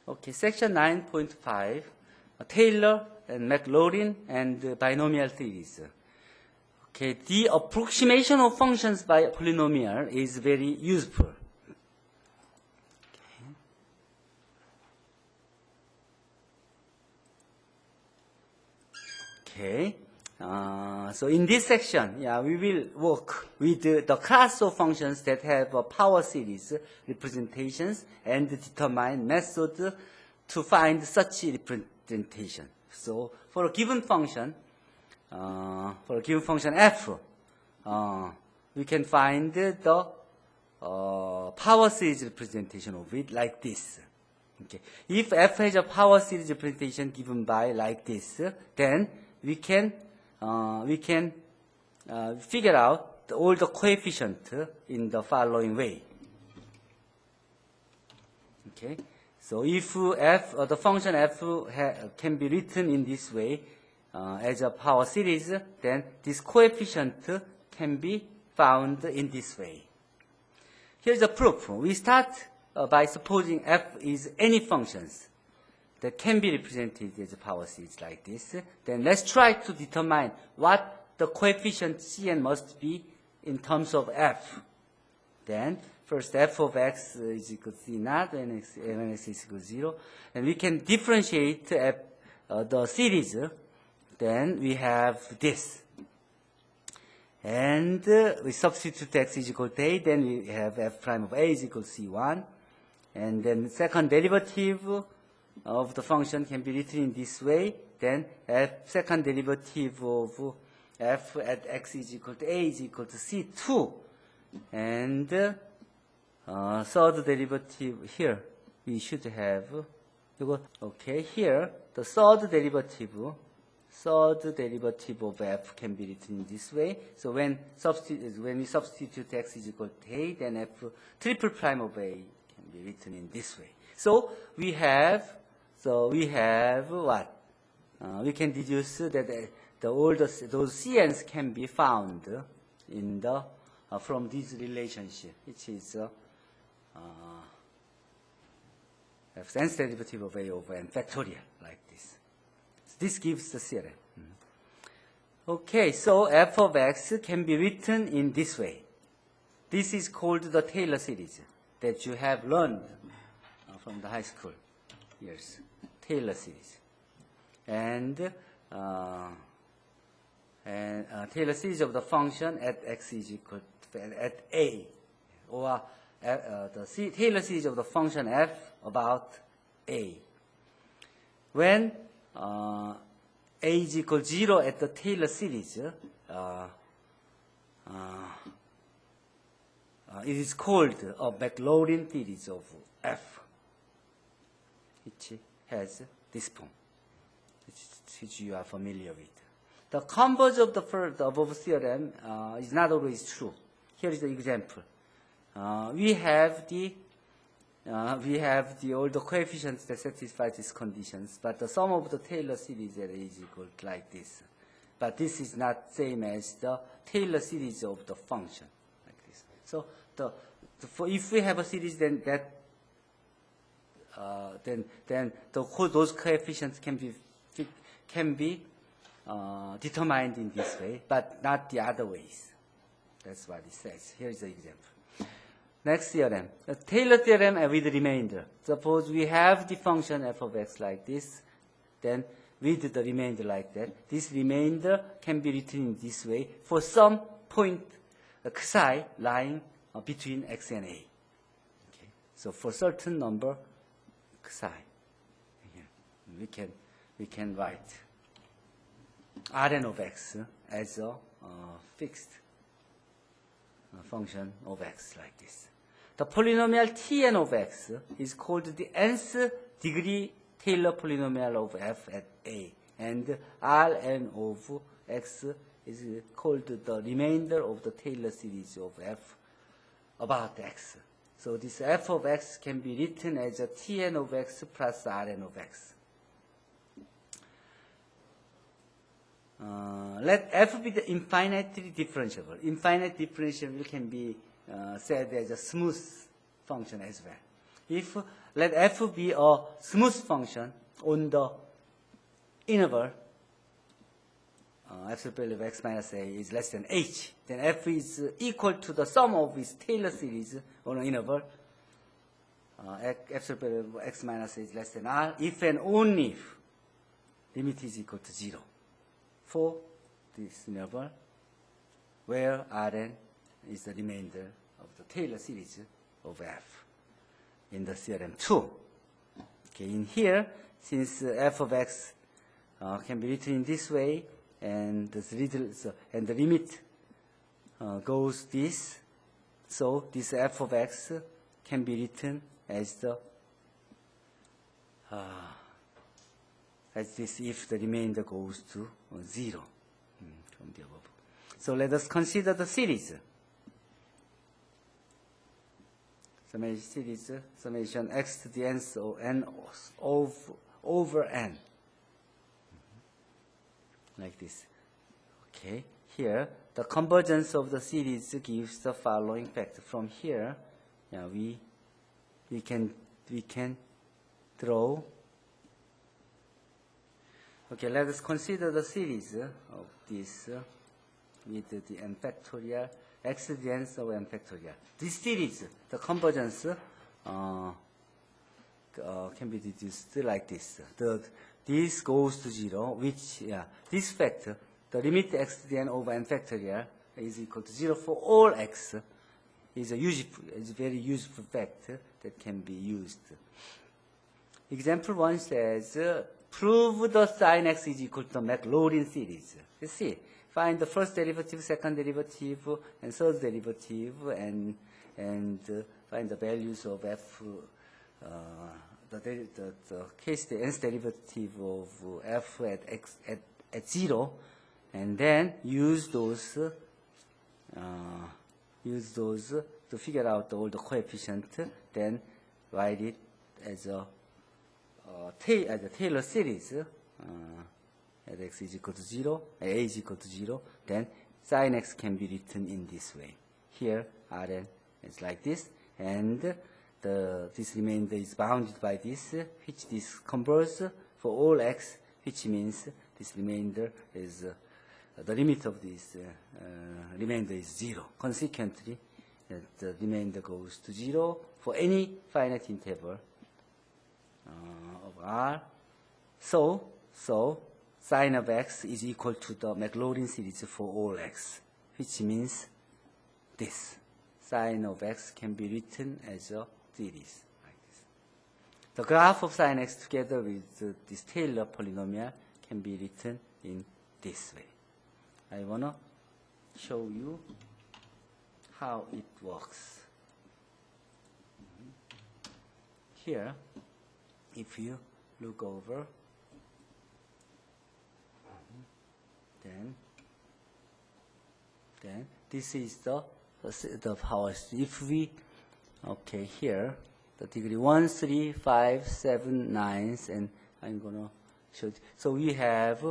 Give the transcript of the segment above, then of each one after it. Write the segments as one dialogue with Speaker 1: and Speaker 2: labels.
Speaker 1: Okay, section 9.5, Taylor and Maclaurin and binomial theories. Okay, the approximation of functions by polynomial is very useful. Okay. So in this section, we will work with the class of functions that have a power series representations and determine method to find such representation. So for a given function f, we can find the power series representation of it like this. Okay. If f has a power series representation given by like this, then we can figure out all the coefficients in the following way. Okay, so if the function f can be written in this way as a power series, then this coefficient can be found in this way. Here's a proof. We start by supposing f is any functions that can be represented as a power series like this. Then let's try to determine what the coefficient Cn must be in terms of f. Then first f of x is equal to C naught and when x is equal to 0. And we can differentiate the series. Then we have this. And we substitute x is equal to a, then we have f prime of a is equal to C1. And then the second derivative of the function can be written in this way. Then second derivative of f at x is equal to a is equal to C2. And third derivative here, we should have, okay, here the third derivative of f can be written in this way. So when we substitute x is equal to a, then f triple prime of a can be written in this way. So we have what? We can deduce that all those Cn's can be found in the from this relationship, which is f nth derivative of a over n factorial like this. So this gives the theorem. Okay, so f of x can be written in this way. This is called the Taylor series that you have learned from the high school years. Taylor series, and Taylor series of the function at x is equal to, at a, or the Taylor series of the function f about a. When a is equal to 0 at the Taylor series, it is called a Maclaurin series of f, which has this form, which you are familiar with. The converse of the above theorem is not always true. Here is the example. We have all the coefficients that satisfy these conditions, but the sum of the Taylor series is equal to like this. But this is not same as the Taylor series of the function, like this. So if we have a series, then that those coefficients can be determined in this way, but not the other ways. That's what it says. Here is the example. Next theorem, the Taylor theorem with remainder. Suppose we have the function f of x like this, then with the remainder like that. This remainder can be written in this way for some point xi lying between x and a. Okay. So for certain number xi, we can write Rn of x as a fixed function of x like this. The polynomial Tn of x is called the nth degree Taylor polynomial of f at a, and Rn of x is called the remainder of the Taylor series of f about x. So this f of x can be written as a Tn of x plus Rn of x. Let f be the infinitely differentiable. Infinite differentiable can be said as a smooth function as well. If let f be a smooth function on the interval absolute value of x minus a is less than h, then f is equal to the sum of its Taylor series on an interval absolute value of x minus a is less than r if and only if limit is equal to 0 for this interval where Rn is the remainder of the Taylor series of f in the theorem 2. Okay, in here, since f of x can be written in this way, and the limit goes this, so this f of x can be written as this if the remainder goes to 0 from the above. So let us consider the series. Summation x to the n, so n over n. Like this. Okay, here the convergence of the series gives the following fact. From here, we can draw. Okay, let us consider the series of this with the n factorial x to the n over n factorial. This series, the convergence can be deduced like this. This goes to 0, which, this fact, the limit x to the n over n factorial is equal to 0 for all x is a very useful fact that can be used. Example 1 says, prove the sin x is equal to the Maclaurin series. You see, find the first derivative, second derivative, and third derivative, and find the values of f, the case the nth derivative of f at x at 0, and then use those to figure out all the coefficients. Then write it as a Taylor series at x is equal to 0, a is equal to 0. Then sin x can be written in this way. Here Rn is like this, and this remainder is bounded by this, which this converts for all x, which means this remainder is the limit of this remainder is 0. Consequently, the remainder goes to 0 for any finite interval of R. So sin of x is equal to the Maclaurin series for all x, which means this. Sin of x can be written as a series like this. The graph of sin x together with this Taylor polynomial can be written in this way. I want to show you how it works. Here, if you look over, then this is the powers. If we, okay, here, the degree 1, 3, 5, 7, 9, and I'm going to show it. So we have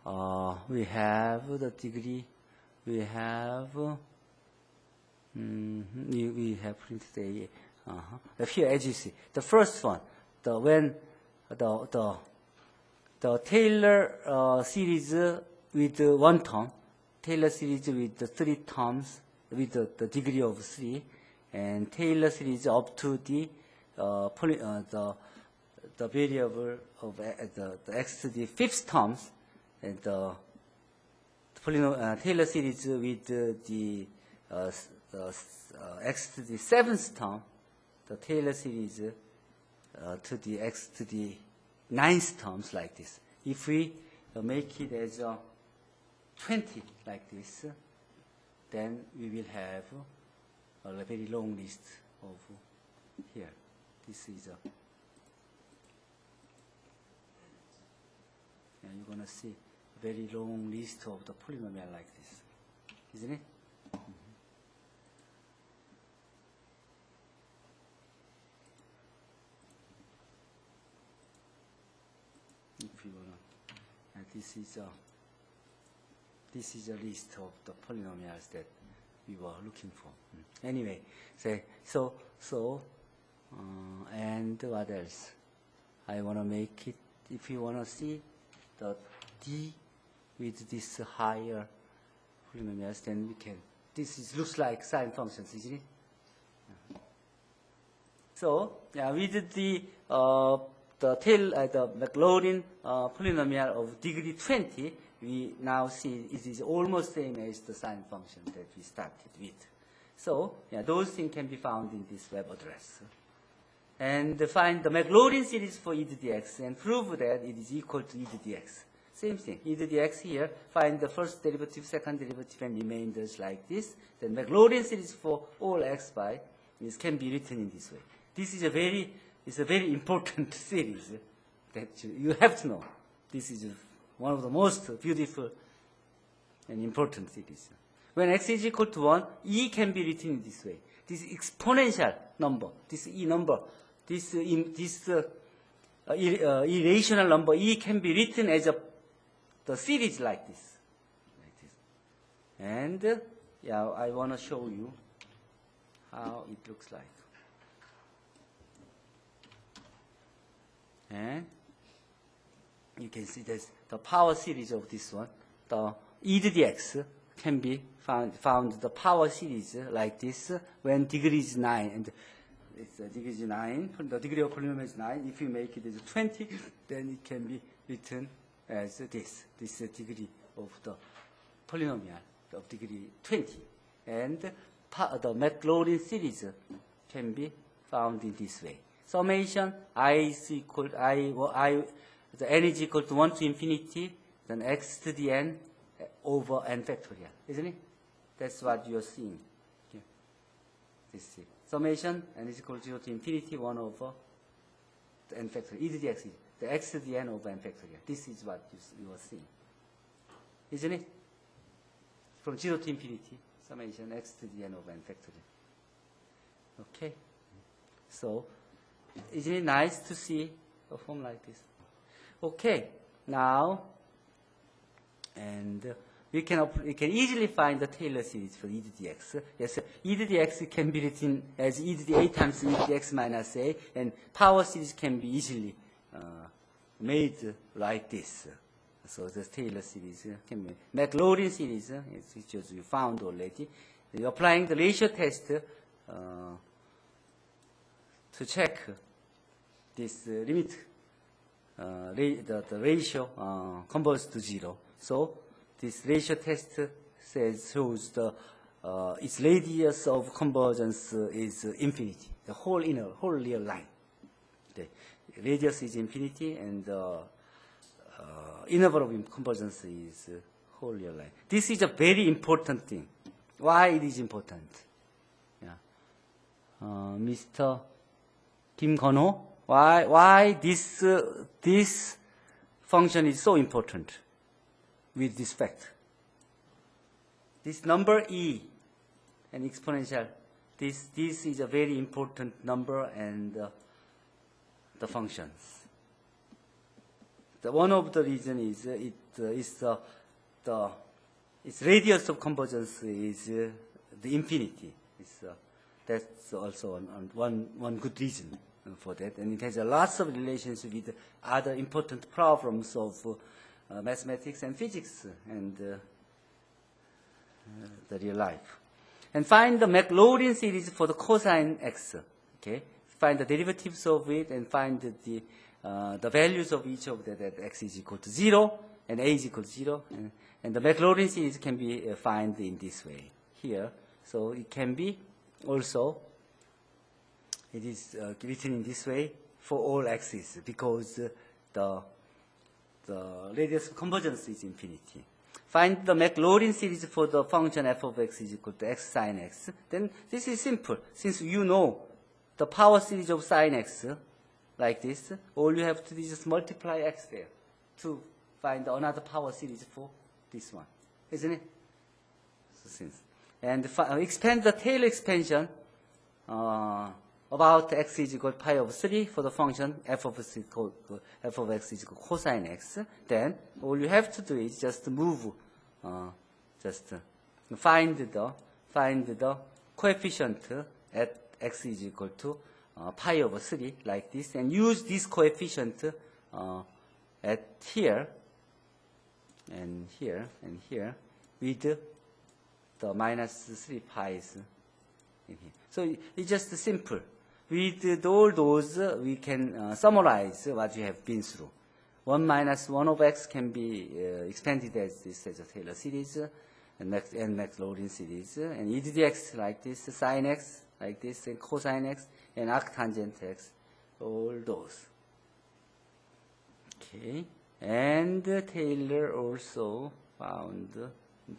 Speaker 1: the degree, we have printed a, here as you see, the first one, the Taylor series with one term, Taylor series with the 3 terms, with the degree of 3, and Taylor series up to the variable of the x to the 5th terms, and the Taylor series with the x to the 7th term, the Taylor series to the x to the 9th terms like this. If we make it as 20 like this, then we will have a very long list of here. This is and you're going to see a very long list of the polynomial like this, isn't it? If you wanna, and this is a list of the polynomials that we were looking for. Anyway, so And what else? I want to make it, if you want to see the D with this higher polynomials, then we can. Looks like sine functions, isn't it? So, yeah, with the Maclaurin polynomial of degree 20, we now see it is almost same as the sine function that we started with. So, yeah, those things can be found in this web address. And find the Maclaurin series for e to the x and prove that it is equal to e to the x. Same thing, e to the x here, find the first derivative, second derivative, and remainders like this. Then Maclaurin series for all x by can be written in this way. This is a very important series that you have to know. This is one of the most beautiful and important series. When x is equal to 1, e can be written in this way. This exponential number, this e number, this irrational number, e can be written as the series like this. And yeah, I want to show you how it looks like. And you can see that the power series of this one, the e to the x can be found the power series like this when degree is 9, and it's degree is 9, the degree of polynomial is 9. If you make it as 20, then it can be written as this degree of the polynomial of degree 20. And the Maclaurin series can be found in this way. Summation the n is equal to 1 to infinity, then x to the n over n factorial, isn't it? That's what you're seeing. Okay. This is summation n is equal to 0 to infinity, 1 over the n factorial, e to the x, the x to the n over n factorial. This is what you are seeing, isn't it? From 0 to infinity, summation x to the n over n factorial. Okay. So, isn't it nice to see a form like this? Okay, now, and we can easily find the Taylor series for e to the x. Yes, e to the x can be written as e to the a times e to the x minus a, and power series can be easily made like this. So the Taylor series can be Maclaurin series, which you found already. You're applying the ratio test to check this limit, the ratio converges to 0. So this ratio test shows its radius of convergence is infinity, the whole real line. The radius is infinity, and the interval of convergence is whole real line. This is a very important thing. Why it is important? Yeah. Mr. Kim Gon-ho, why this function is so important with this fact? This number e, an exponential, this is a very important number, and the functions. One of the reason is its radius of convergence is the infinity. That's also one good reason for that, and it has lots of relations with other important problems of mathematics and physics and the real life. And find the Maclaurin series for the cosine x. Okay, find the derivatives of it and find the values of each of that x is equal to 0 and a is equal to 0, and the Maclaurin series can be found in this way here. So it can be also, it is written in this way for all x's, because the radius of convergence is infinity. Find the Maclaurin series for the function f of x is equal to x sine x. Then this is simple. Since you know the power series of sine x like this, all you have to do is just multiply x there to find another power series for this one, isn't it? So and expand the Taylor expansion about x is equal to pi over 3 for the function f of x is equal to cosine x. Then all you have to do is just move, find the coefficient at x is equal to pi over 3 like this, and use this coefficient at here and here and here with the minus 3 pi's in here. So it's just simple. With all those, we can summarize what you have been through. 1 minus 1 of x can be expanded as this as a Taylor series, and Maclaurin series, and e to the x like this, sine x like this, and cosine x, and arctangent x, all those. Okay, and Taylor also found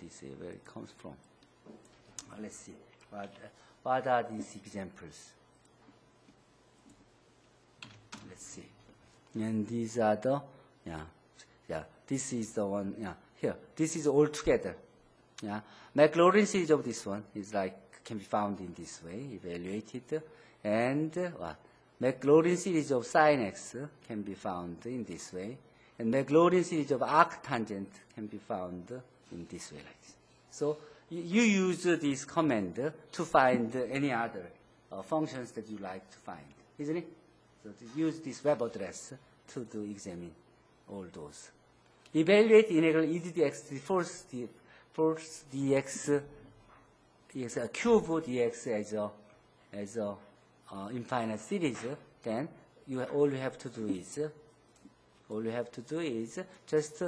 Speaker 1: this where it comes from. Let's see what are these examples. Let's see, and these are the this is the one here. This is all together. Maclaurin series of this one is can be found in this way, evaluated, and Maclaurin series of sine x can be found in this way, and Maclaurin series of arctangent can be found in this way like this. So you use this command to find any other functions that you like to find, isn't it? So to use this web address to examine all those. Evaluate integral e to the x to the force dx is a cube dx as a infinite series. Then all you have to do is just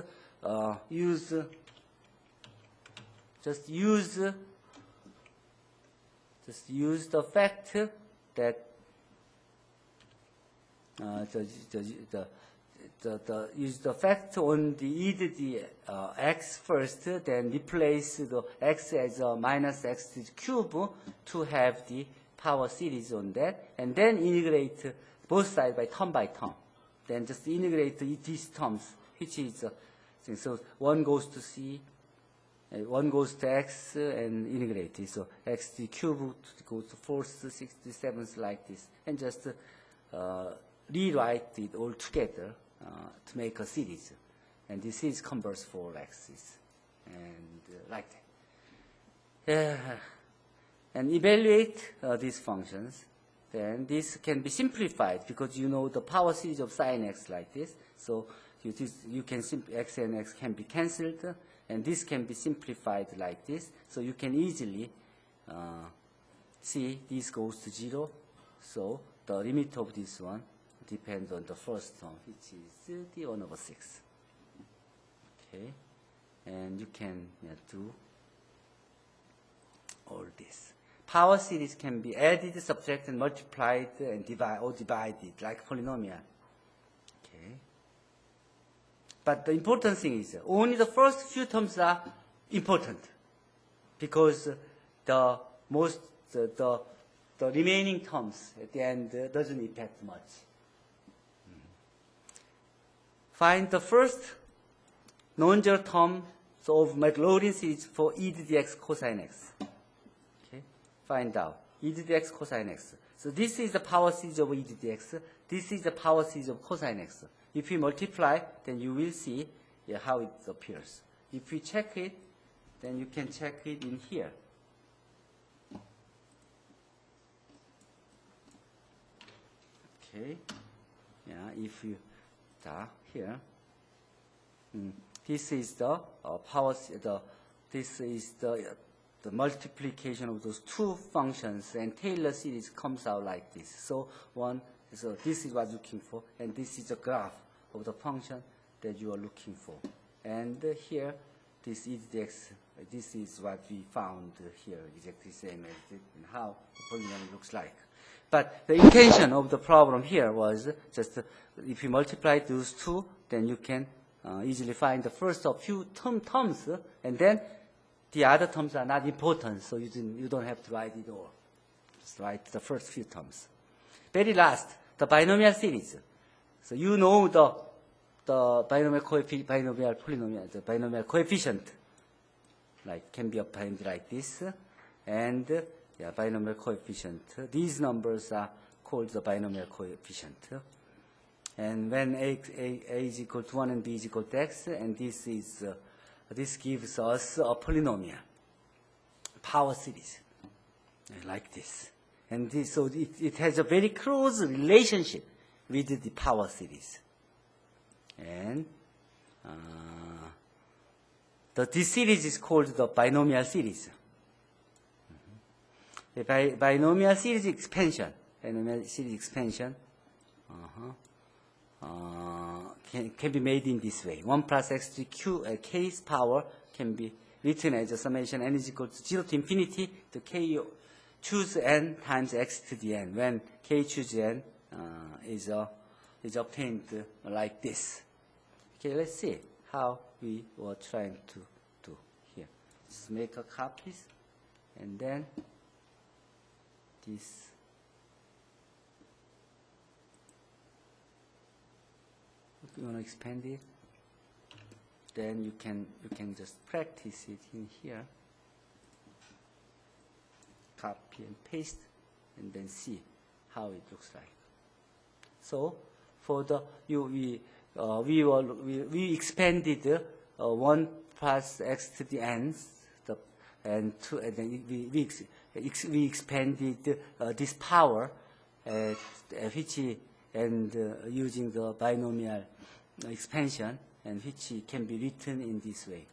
Speaker 1: use the fact that use the fact on the e to the x first, then replace the x as a minus x to the cube to have the power series on that, and then integrate both sides by term. Then just integrate these terms, which is so 1 goes to c, 1 goes to x, and integrate it. So x to the cube goes to 4th, 6th, 7th like this, and just rewrite it all together to make a series. And this is converse for x's, and like that. And evaluate these functions. Then this can be simplified because you know the power series of sine x like this. So you can x and x can be cancelled, and this can be simplified like this. So you can easily see this goes to 0. So the limit of this one depends on the first term, which is the 1 over 6. Okay, and you can do all this. Power series can be added, subtracted, multiplied, and divided like polynomial. Okay, but the important thing is only the first few terms are important because the remaining terms at the end doesn't impact much. Find the first non-zero term of Maclaurin series for e to the x cosine x. Okay, find out e to the x cosine x. So this is the power series of e to the x. This is the power series of cosine x. If you multiply, then you will see how it appears. If you check it, then you can check it in here. Okay, if you here. This is the power. This is the multiplication of those two functions, and Taylor series comes out like this. So this is what you're looking for, and this is a graph of the function that you are looking for. And here, this is the x. This is what we found here, exactly same as it, and how the polynomial looks like. But the intention of the problem here was just if you multiply those two, then you can easily find the first of few terms, and then the other terms are not important, so you don't have to write it all. Just write the first few terms. Very last, the binomial series. So you know the binomial polynomial, the binomial coefficient, like can be obtained like this, and binomial coefficient. These numbers are called the binomial coefficient. And when a is equal to 1 and b is equal to x, and this gives us a polynomial power series like this. And this, so it has a very close relationship with the power series. And this series is called the binomial series. The binomial series expansion, can be made in this way. 1 plus x to q k's power can be written as a summation n is equal to 0 to infinity to k choose n times x to the n. When k choose n is obtained like this. Okay, let's see how we were trying to do here. Just make a copies, and then this. If you want to expand it, then you can just practice it in here. Copy and paste, and then see how it looks like. So for the we expanded 1 plus x to the n, and then we expanded this power, which using the binomial expansion, and which can be written in this way.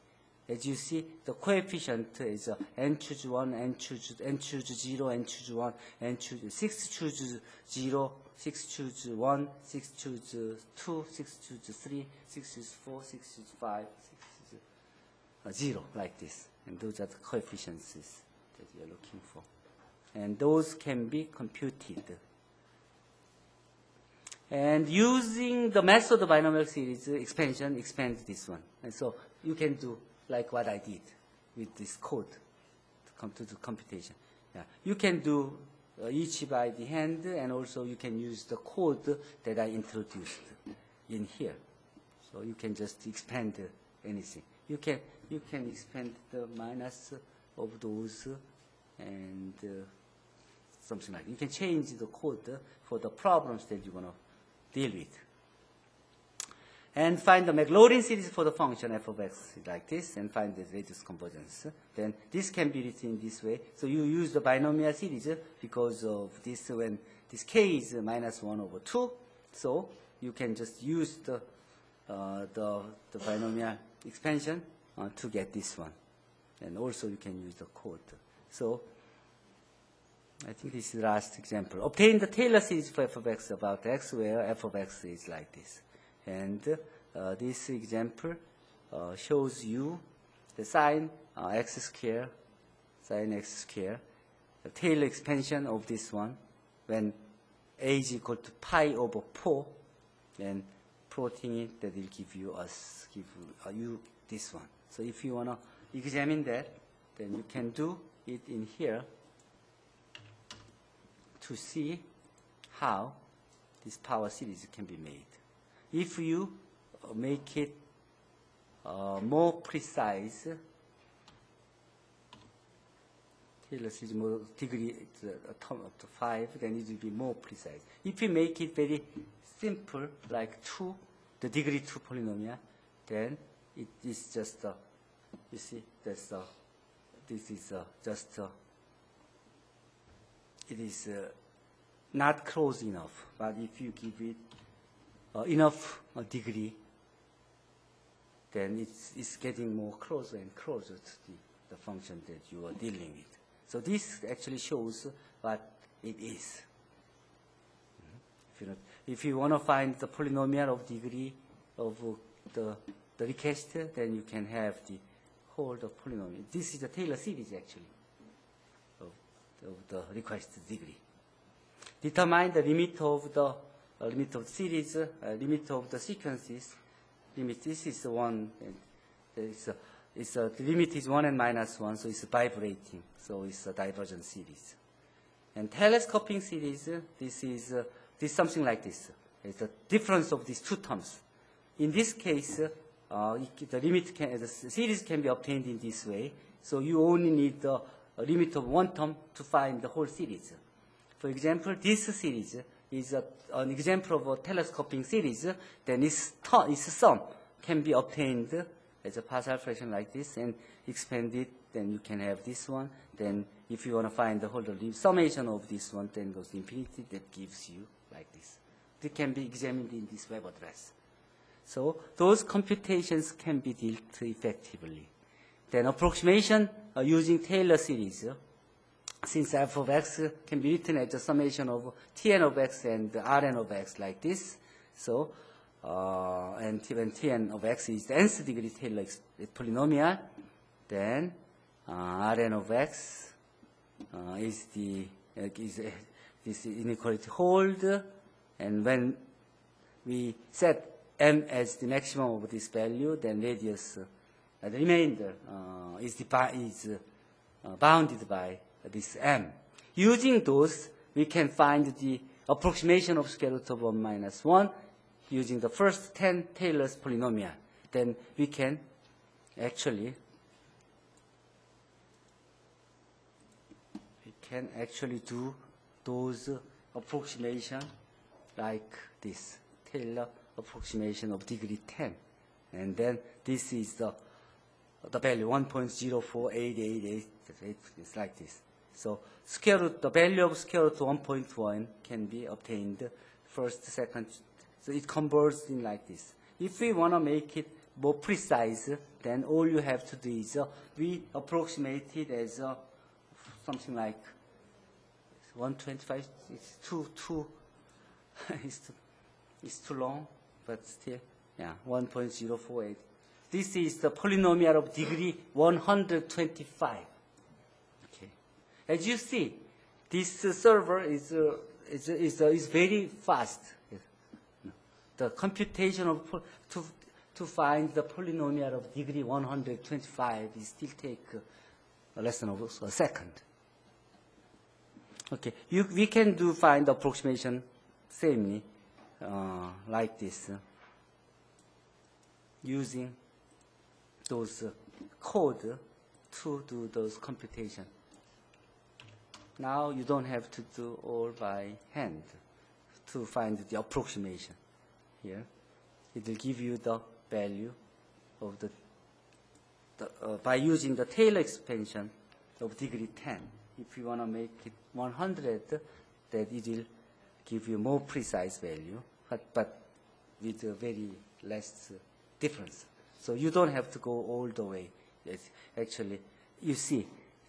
Speaker 1: As you see, the coefficient is n choose 1, n choose 0, n choose 1, n choose 6 choose 0, 6 choose 1, 6 choose 2, 6 choose 3, 6 choose 4, 6 choose 5, 6 choose 0, like this. And those are the coefficients that we are looking for. And those can be computed. And using the method of binomial series expansion, expand this one. And so you can do like what I did with this code to come to the computation. Yeah. You can do each by the hand, and also you can use the code that I introduced in here. So you can just expand anything. You can expand the minus of those and something like that. You can change the code for the problems that you want to deal with. And find the Maclaurin series for the function f of x like this, and find the radius convergence. Then this can be written in this way. So you use the binomial series because of this, when this k is minus 1 over 2. So you can just use the binomial expansion to get this one. And also you can use the code. So I think this is the last example. Obtain the Taylor series for f of x about x, where f of x is like this. And this example shows you the sine x square, the Taylor expansion of this one when a is equal to pi over 4, and plotting it, that will give you this one. So if you want to examine that, then you can do it in here to see how this power series can be made. If you make it more precise, Taylor series more degree up to 5, then it will be more precise. If you make it very simple, like 2, the degree 2 polynomial, then it is just you see, this is just it is not close enough. But if you give it enough degree, then it's getting more closer and closer to the function that you are dealing with. So this actually shows what it is. If you want to find the polynomial of degree of the request, then you can have the whole of polynomial. This is the Taylor series actually of the requested degree. Determine the limit of the series, limit of the sequences. This is the one. The limit is 1 and minus 1, so it's vibrating. So it's a divergent series. And telescoping series, this is something like this. It's the difference of these two terms. In this case, the series can be obtained in this way. So you only need the limit of one term to find the whole series. For example, this series is an example of a telescoping series. Then its sum can be obtained as a partial fraction like this and expand it. Then you can have this one. Then if you want to find the whole summation of this one, then goes to infinity, that gives you like this. It can be examined in this web address. So those computations can be dealt effectively. Then approximation using Taylor series. Since f of x can be written as a summation of Tn of x and Rn of x like this. So, and when Tn of x is the nth degree Taylor polynomial, then Rn of x is this inequality hold, and when we set m as the maximum of this value, then radius, the remainder is bounded by this m. Using those, we can find the approximation of square root of 1 minus 1 using the first 10 Taylor's polynomial. Then we can actually do those approximation like this, Taylor approximation of degree 10. And then this is the value 1.04888. It's like this. So square root, the value of square root 1.1 can be obtained first, second. So it converts in like this. If we want to make it more precise, then all you have to do is we approximate it as something like 125. It's too it's too long, but still, yeah, 1.048. This is the polynomial of degree 125. Okay, as you see, this server is very fast. The computation of to find the polynomial of degree 125 is still take less than a second. Okay, we can find the approximation samely like this using those code to do those computation. Now you don't have to do all by hand to find the approximation. Here, it will give you the value of by using the Taylor expansion of degree 10. If you want to make it 100, that it will give you more precise value, but with a very less difference. So you don't have to go all the way. It's actually, you see,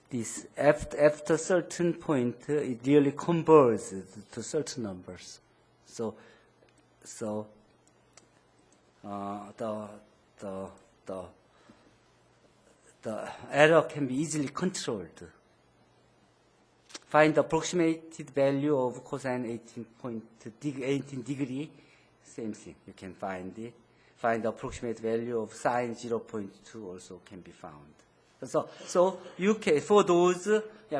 Speaker 1: this after certain point, it really converges to certain numbers. So the error can be easily controlled. Find the approximated value of cosine 18 degree. Same thing. You can find the approximate value of sine 0.2 also can be found. So you can, for those,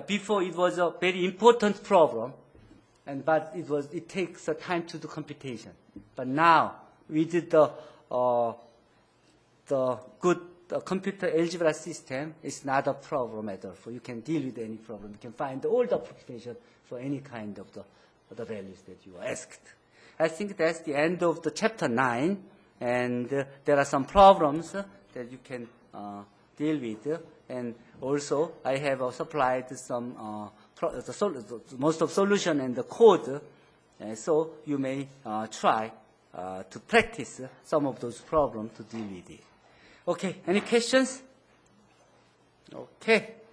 Speaker 1: before it was a very important problem, but it takes a time to do computation. But now with the good computer algebra system, it's not a problem at all. So you can deal with any problem. You can find all the approximation for any kind of the values that you asked. I think that's the end of the chapter 9, and there are some problems that you can deal with. And also, I have supplied some most of solution and the code, so you may try to practice some of those problems to deal with it. Okay, any questions? Okay.